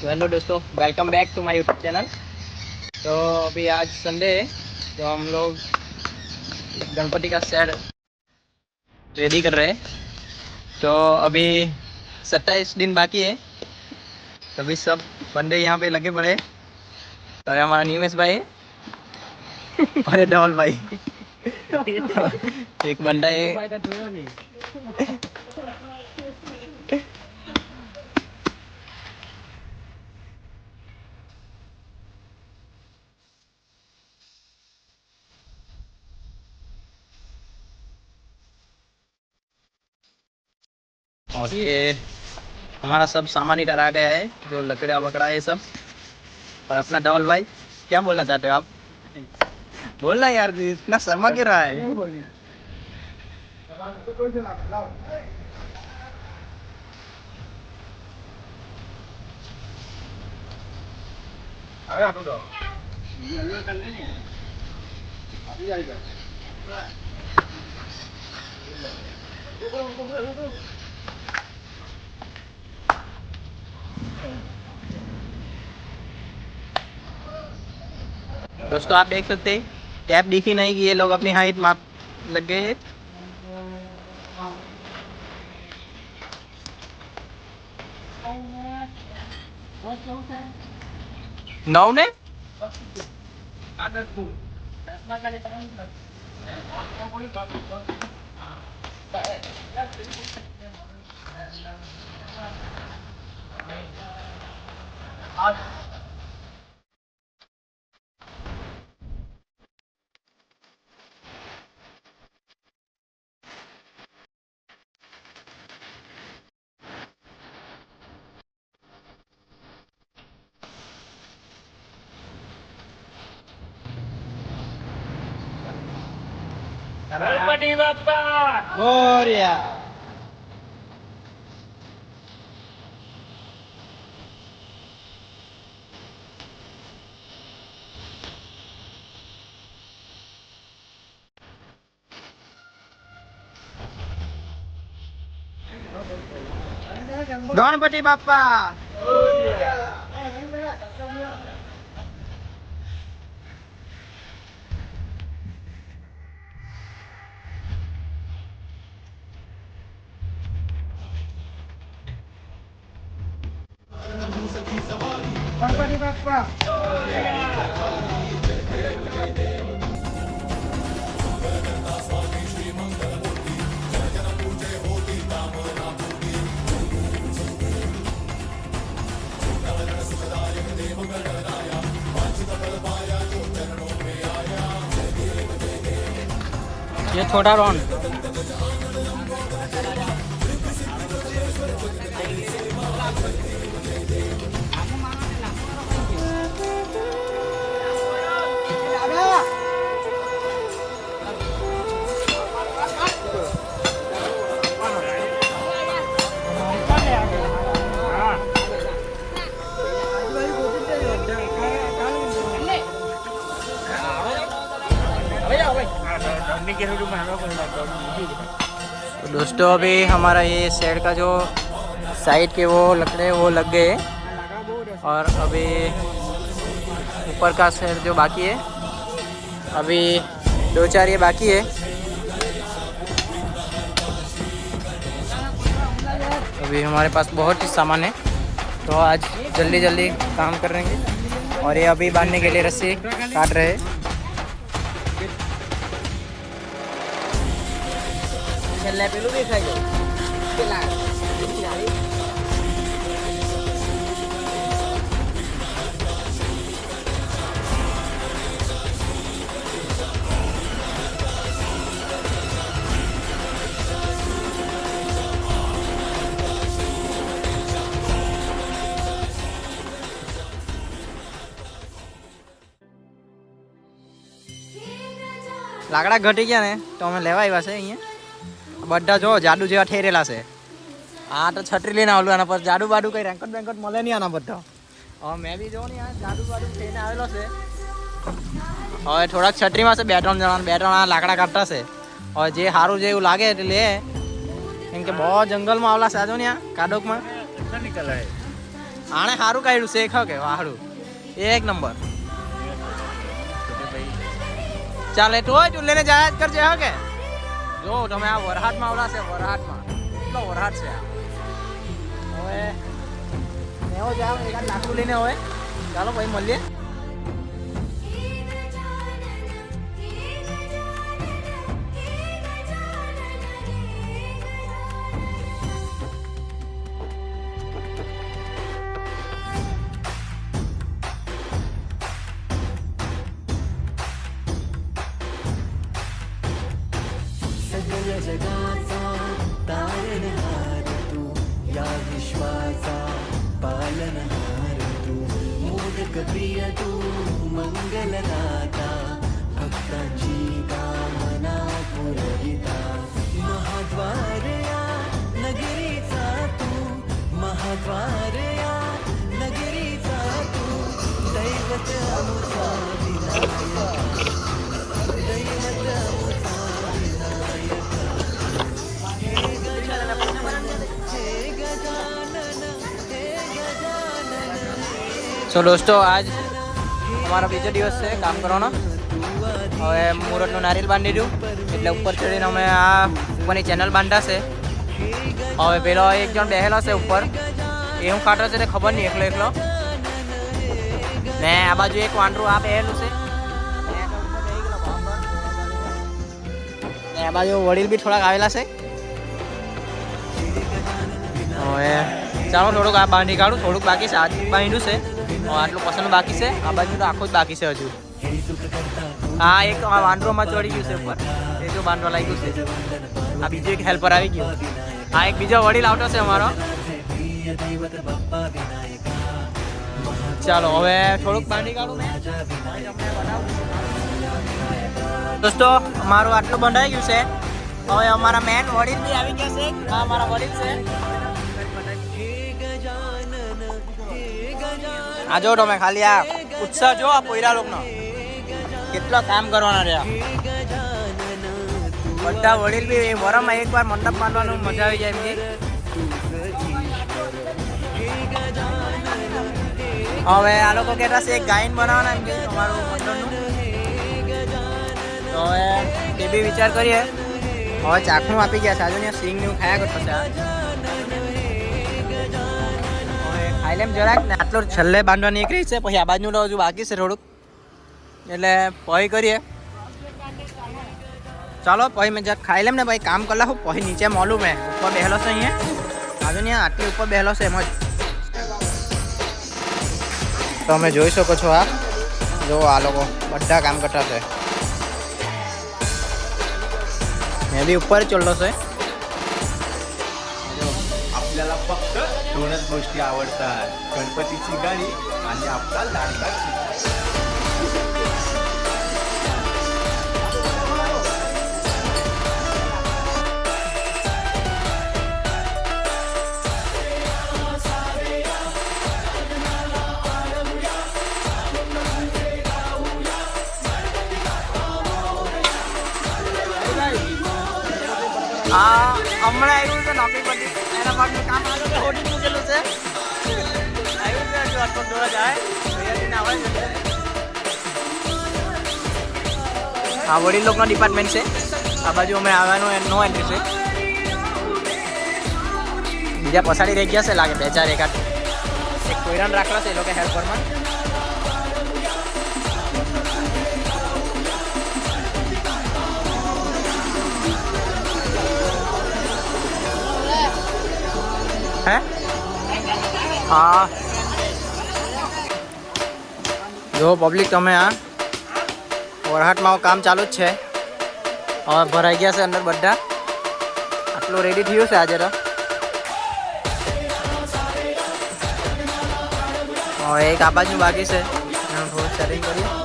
तो हेलो दोस्तों, welcome back to my YouTube channel. तो अभी आज संडे है, तो हम लोग गणपति का सेट रेडी कर रहे हैं। तो अभी 27 दिन बाकी है, तभी सब बंदे यहाँ पे लगे पड़े। तो हमारा न्यूमेश भाई और डॉल भाई एक बंदा है। और ये हमारा सब सामान इधर आ गया है, जो लकड़ा वकड़ा है सब। और अपना डॉल भाई, क्या बोलना चाहते हो आप? बोलना यार, इतना शर्मा क्यों रहा है? दोस्तों आप देख सकते हैं, टैप दिखी नहीं कि ये लोग अपनी हाइट माप लग गए हैं। नौ ने गणपति बाप्पा मोरया। गणपति बाप्पा गणपति बाप्पा। ये छोटा रॉन तो दोस्तों अभी हमारा ये शेड का जो साइड के वो लकड़े वो लग गए, और अभी ऊपर का शेड जो बाकी है, अभी 2-4 ये बाकी है। अभी हमारे पास बहुत ही सामान है, तो आज जल्दी जल्दी काम कर रहे हैं। और ये अभी बांधने के लिए रस्सी काट रहे हैं। લાકડા ઘટી ગયા ને, તો અમે લેવા આવ્યા છે અહીંયા। બધા જો જાડુ જેવા ઠેરેલા છે। આ તો છત્રી લઈને આવેલું, આના પર જાડુ બાડુ કઈ રેન્કટ બેન્કટ મળે નહીં આના બધા। હવે મેં બી જો ને આ જાડુ બાડુ થઈને આવેલો છે। હવે થોડાક છત્રીમાં છે 2-3 જણા, 2-3 આ લાકડા કાઢતા છે। હવે જે સારું જે એવું લાગે એટલે લે, કેમ કે બહુ જંગલમાં આવેલા છે। આજો ને આ કાડોકમાં આણે સારું કાઢ્યું છે કે વાહડું એક નંબર ચાલે તો જ લઈને જાય જ કરજે હા કે જો તમે આ વરહાટમાં આવડાશે વરહાટમાં કેટલો વરહાટ છે આ હવે એવો જાવ એકાદ લાકડું લઈને હોય ચાલો ભાઈ મળીએ जगाचा तारणहार तू या विश्वाचा पालनहार तू मोदक प्रिय तू मंगलदाता भक्तांची कामना पुरविता महाद्वार या नगरीचा तू महाद्वार या नगरीचा तू दैवत अमुचा विनायका दैवत अमुचा સો દોસ્તો આજ અમારો બીજો દિવસ છે કામ કરવાનો હવે મુહૂર્તનું નારિયેલ બાંધી દીધું એટલે ઉપર ચડીને અમે આ ઉપરની ચેનલ બાંધાશે હવે પેલો એક જણ બેહેલો છે ઉપર એ હું ખાટો છે તે ખબર નહીં એકલો એકલો ને આ બાજુ એક વાંદરું આ બેહેલું છે ને આ બાજુ વડીલ બી થોડાક આવેલા છે હવે ચાલો થોડુંક આ બાંધી કાઢું થોડુંક બાકી છે આ બાંધ્યું છે આટલું પસંદ બાકી છે આ બાજુ તો આખું જ બાકી છે હજુ હા એક વાંદરોમાં ચડી ગયું છે ઉપર એ જો બાંધવા લાગ્યું છે આ બીજો એક હેલ્પર આવી ગયો આ એક બીજો વડીલ આવતો છે અમારો ચાલો હવે થોડુંક બાંધી કાઢું મેં દોસ્તો અમારું આટલું બંધાઈ ગયું છે હવે અમારા મેન વડીલ બી આવી ગયા છે આ અમારા વડીલ છે આ જો તમે ખાલી આ ઉત્સાહ જો આ પોયરા લોકોનો કેટલો કામ કરવાના રહ્યા બધા વડીલ બી વરમાં એકવાર મંડપ બાંધવાનું મજા આવી જાય એમની હવે આ લોકો કહેતા છે એક ગાયન બનાવવાના એમ કે અમારું મંડળનું તો હવે તે બી વિચાર કરીએ હવે ચાખનું આપી ગયા છે આજુ ને સિંગ ને એવું ખાયા કરતો છે ખાઈ લેમ જરાક ને આટલું છેલ્લે બાંધવા નીકળી છે પછી આ બાજુનું તો હજુ બાકી છે થોડુંક એટલે પછી કરીએ ચાલો પછી મેં જરાક ખાઈ લેમ ને ભાઈ કામ કરલા હું પછી નીચે મોલું મેં ઉપર બેહેલો છે અહીંયા આજુ ને આટલી ઉપર બેહેલો છે એમ જ તમે જોઈ શકો છો આ જો આ લોકો બધા કામ કરતા છે મેં બી ઉપર ચાલલો છે आपल्याला फक्त दोनच गोष्टी आवडतात गणपतीची गाणी आणि आपला लाडका હા હમણાં આવ્યું છે નોકરી પરથી એના ભાગનું કામ આગળ હોડી મૂકેલું છે આવ્યું છે હજુ અટકો દોડા જાય હા વડીલ લોકોનો ડિપાર્ટમેન્ટ છે આ બાજુ અમે આવવાનું નો એન્ટ્રી છે બીજા પછાડી રહી ગયા છે લાગે બે ચાર એકાદ એક કોઈરાન રાખલા છે એ લોકો હેલ્પરમાં હે હા જો પબ્લિક તમે આ વરહાટમાં કામ ચાલુ જ છે હવે ભરાઈ ગયા છે અંદર બધા આટલું રેડી થયું છે આજે તો હવે એક આ બાજુ બાકી છે એનું થોડું સેટિંગ કરીએ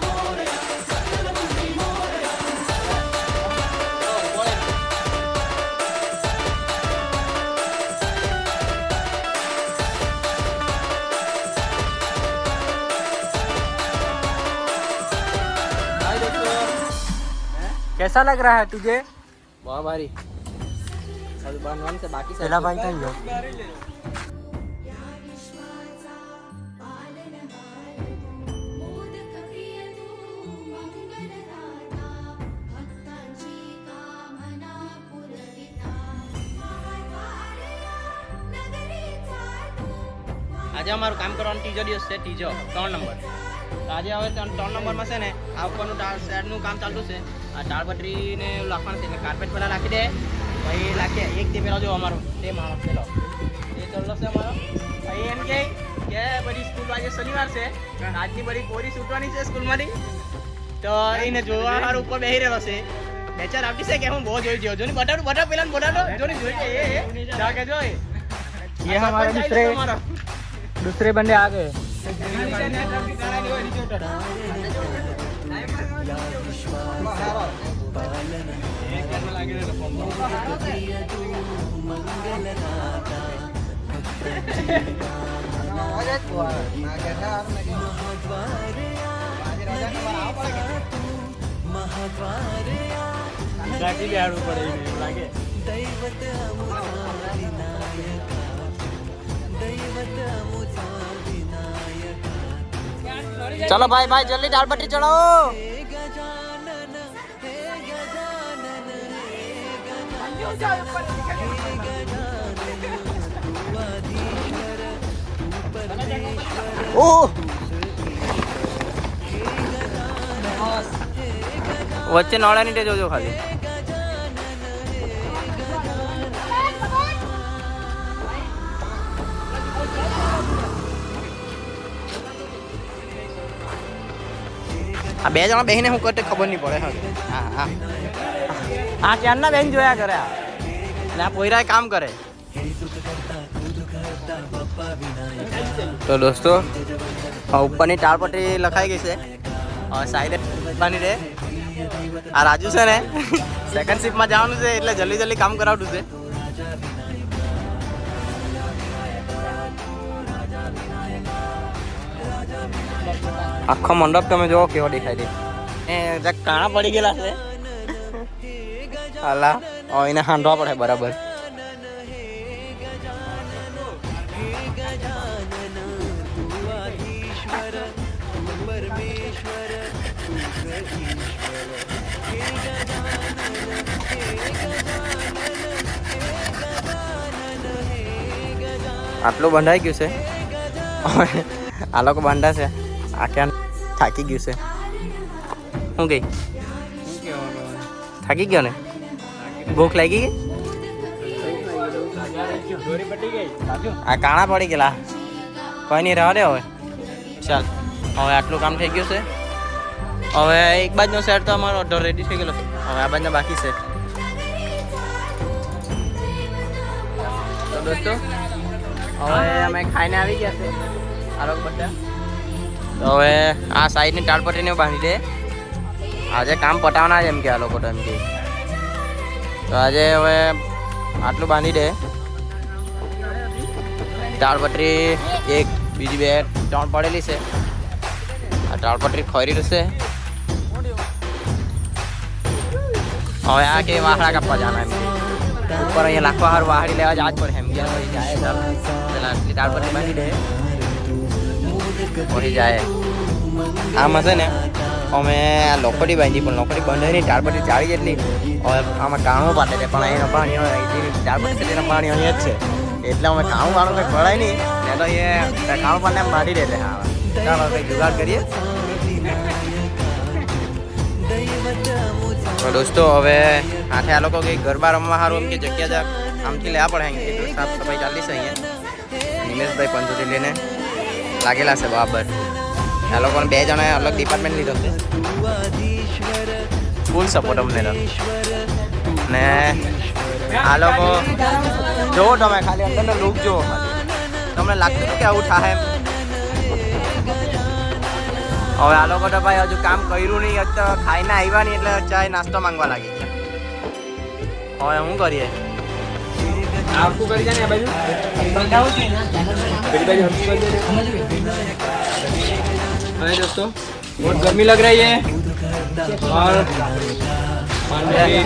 कैसा लग रहा है तुझे बहुत भारी अभी बनवाने से बाकी पहला भाई था ये આજે અમારું કામ કરવાનો ત્રીજો દિવસ છે, ત્રીજો 3 નંબર. તો આજે હવે 3 નંબરમાં છે ને આ ઉપરનું શેડનું કામ ચાલતું છે. આ તાળપત્રીને એવું લાખવાનું છે એટલે કાર્પેટ પહેલાં રાખી દે, પછી લાખીએ. એક તે પેલો જો અમારો તે માણસ પેલો એ ચાલલો છે અમારો. પછી એમ કે બધી સ્કૂલ આજે શનિવાર છે, આજની બધી પોરી છૂટવાની છે સ્કૂલમાંથી. તો એને જોવા હારું ઉપર બેસી રહેલો છે. બેચાર આપી છે કે હું બહુ જોઈ ગયો જોની બટાટો પેલા બટાટો જોની જોઈ કે એ જાકે જોઈ ये हमारे दूसरे बंदे आ गए. चलो भाई भाई जल्दी दाल बट्टी चढ़ाओ. વચ્ચે નોળા નીચે જોજો ખાલી. આ બે જણા બેહીને હું કરતે ખબર નહીં પડે. હા હા હા ક્યારના બેન જોયા કરે ને આ પોયરા કામ કરે. તો દોસ્તો ઉપરની તાળપટ્ટી લખાઈ ગઈ છે, સાઈડે બાંધી દે. આ રાજુ છે ને સેકન્ડ શિફ્ટમાં જવાનું છે એટલે જલ્દી જલ્દી કામ કરાવતું છે. આખો મંડપ તમે જોવો કેવો દેખાય દે. એ જક કાણા પડી ગયેલા છે હાલા. એને હાંડવા પડે બરાબર. આટલું બંધાઈ ગયું છે. આ લોકો બાંધા છે. આખે થાકી ગયું છે. શું ગઈ થાકી ગયો ને? ભૂખ લાગી ગઈ? આ કાણા પડી ગયેલા. કોઈ નહીં રહેવા દે હવે. ચાલ હવે આટલું કામ થઈ ગયું છે. હવે એક બાજુનો સેટ તો અમારો ઓર્ડર રેડી થઈ ગયેલો છે. હવે આ બાજુનો બાકી છે. તો દોસ્તો હવે અમે ખાઈને આવી ગયા છે આ લોકો બધા. તો હવે આ સાઈડની તાળપટ્ટીને બાંધી દે. આજે કામ પટાવવાના છે એમ કે આ લોકો તો એમ કે. તો આજે હવે આટલું બાંધી દે. તાળપટ્ટી એક બીજી 2 3 પડેલી છે. આ તાળપટ્ટી ખોરી રહેશે. હવે આ કે વાહડા કાપવા જવાના એમ કે ઉપર અહીંયા લાખવા હાર વાહડી લેવા જ આજ પડે એમ કે. જાય પેલા આટલી તાળપટ્ટી બાંધી દે પડી જાય. આમાં છે ને અમે લોખંડી બાંધી પણ લોખંડી બંધાઈ નહીં. તાળપટ્ટી ચાવી જેટલી હવે આમાં કાણું પાડે છે પણ અહીંનો પાણી તાળપટ્ટી તેના પાણી અહીંયા જ છે એટલે અમે કાણું પાણું કંઈ ખવડાય નહીં ને તો એ કાણું પાને એમ બાંધી દે. હા ચાલો કંઈક જુગાડ કરીએ. દોસ્તો હવે આઠે આ લોકો કંઈક ગરબા રમવા સારું એમ કે જગ્યા આમથી લેવા પડે એમ કે સાફ સફાઈ ચાલી છે અહીંયા. નિમેશભાઈ પંચોતેર લઈને લાગેલા છે બરાબર. આ લોકોને 2 જણાએ અલગ ડિપાર્ટમેન્ટ લીધો છે. ફૂલ સપોર્ટ અમને ને આ લોકો જોવો તમે ખાલી અંદરનો લુક જોવો. તમને લાગતું હતું કે આવું થાય એમ? હવે આ લોકો તો ભાઈ હજુ કામ કર્યું નહીં, તો ખાઈને આવ્યા નહીં એટલે ચાય નાસ્તો માંગવા લાગી ગયા. હવે શું કરીએ? आपको कर जाने बाजू हाय दोस्तों बहुत गर्मी लग रही है और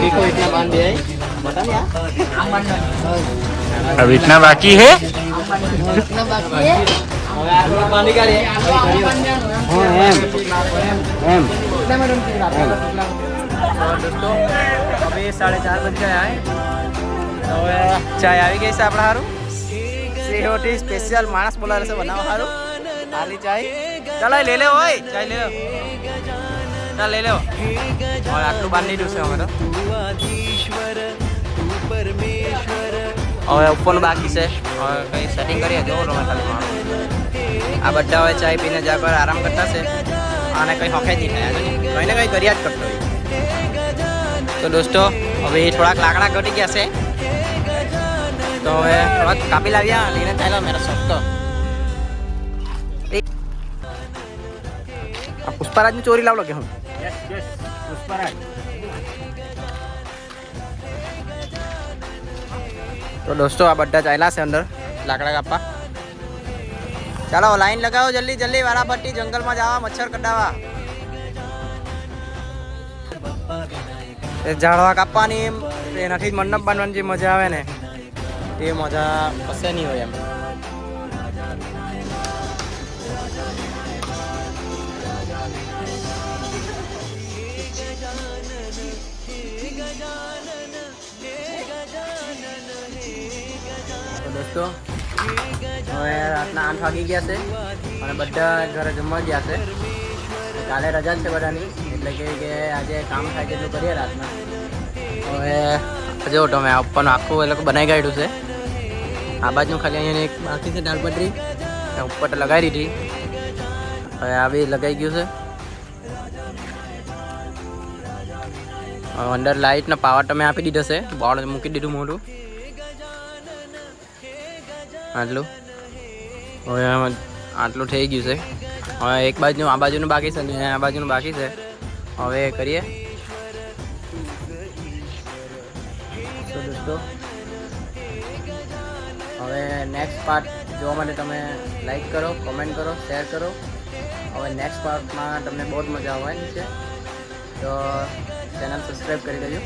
देखो इतना बांध दिया है बता नहीं अब इतना बाकी है पानी का दोस्तों अभी 4:30 बज गया है. હવે ચાય આવી ગઈ છે આપણા હારું. સીઓટી સ્પેશિયલ માણસ બોલાવે છે બનાવવા સારું આલી ચાય ચાલો લઈ લે ઓય ચાય લઈ લો ચાલ લઈ લો और આટલું બાર નહીં ડૂસે અમે તો હવે ઉપરનું બાકી છે હવે કંઈ સેટિંગ કરીએ જો તમે ખાલી આ બધા હવે ચાય પીને જા પર આરામ કરતા છે આને કંઈ હોખે જ નહીં થાય કંઈ ને કંઈ કર્યા જ કરતો હોય તો દોસ્તો હવે થોડાક લાકડા ઘટી ગયા છે તો હવે થોડાક કાપી લાવ્યા લઈને ચાલો મેરો સસ્તો આ પુષ્પરાજની ચોરી લાવલો કે હું પુષ્પરાજ તો દોસ્તો આ બધા ચાલ્યા છે અંદર લાકડા કાપવા ચાલો લાઈન લગાવો જલ્દી જલ્દી વારાપટ્ટી જંગલમાં જવા મચ્છર કઢાવા એ ઝાડવા કાપવાની એનાથી જ મંડપ બાંધવાની જે મજા આવે ને તે મજા કશે નહીં હોય એમ તો દોસ્તો હવે રાતના 8 વાગી ગયા છે અને બધા ઘરે જમવા ગયા છે કાલે રજા છે બધાની એટલે કે આજે કામ થાય તેટલું કરીએ રાતના હવે જો તમે આ ઉપરનું આખું એ લોકો બનાવી કાઢ્યું છે આ બાજુ ખાલી અહીંયા એક બાકી છે દાળ પટરી ઉપર તો લગાવી દીધી હવે આ બી લગાવી ગયું છે અંદર લાઇટનો પાવર તમે આપી દીધો છે બોર્ડ મૂકી દીધું મોટું આટલું હવે આટલું થઈ ગયું છે હવે એક બાજુનું આ બાજુનું બાકી છે ને આ બાજુનું બાકી છે હવે કરીએ તો દોસ્તો હવે નેક્સ્ટ પાર્ટ જોવા માટે તમે લાઈક કરો કોમેન્ટ કરો શેર કરો હવે નેક્સ્ટ પાર્ટમાં તમને બહુ જ મજા આવવાની છે તો ચેનલ સબસ્ક્રાઈબ કરી દેજો